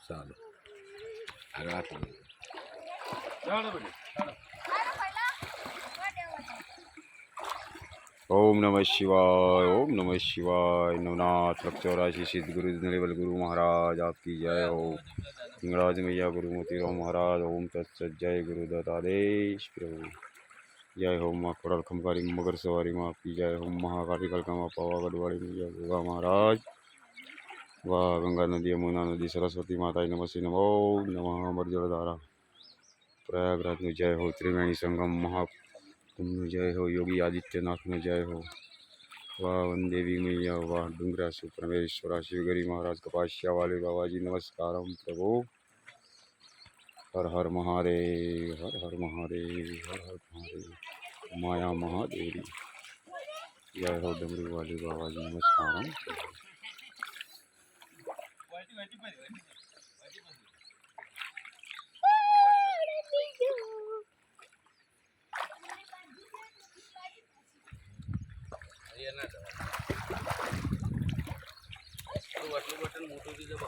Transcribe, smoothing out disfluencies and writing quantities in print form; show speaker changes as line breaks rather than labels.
ચાલો આગળ આપો. ओम नमः शिवाय, ओम नमः शिवाय। नवनाथ चौरासी सिद्ध गुरु नरेवल गुरु महाराज आपकी जय हो। हिंगराज मैया गुरु मोतीराम महाराज ओम तत्सत। जय गुरु दत्तादेश प्रभु। जय हो माँ खोड़ल खमकारी मगर सवारी माँ आपकी जय हो। महाकाली कलका माँ पावागढ़ वाली मैया गोगा महाराज। वाह गंगा नदी यमुना नदी सरस्वती माता नमस्ते नमो नमः। अमर जलधारा प्रयागराज में जय हो। त्रिवेणी संगम महा तुम जय हो। योगी आदित्यनाथ में जय हो। वाह वन देवी मैया वाह डूंगरा सुपरमेश्वरा शिवगिरी महाराज कपाशिया वाले बाबा जी नमस्कार प्रभु। हर हर महादेव, हर हर महादेव, हर हर महादेव। माया महादेवी जय हो। डमरू वाले बाबा जी नमस्कार।
બટન મોટું દીધું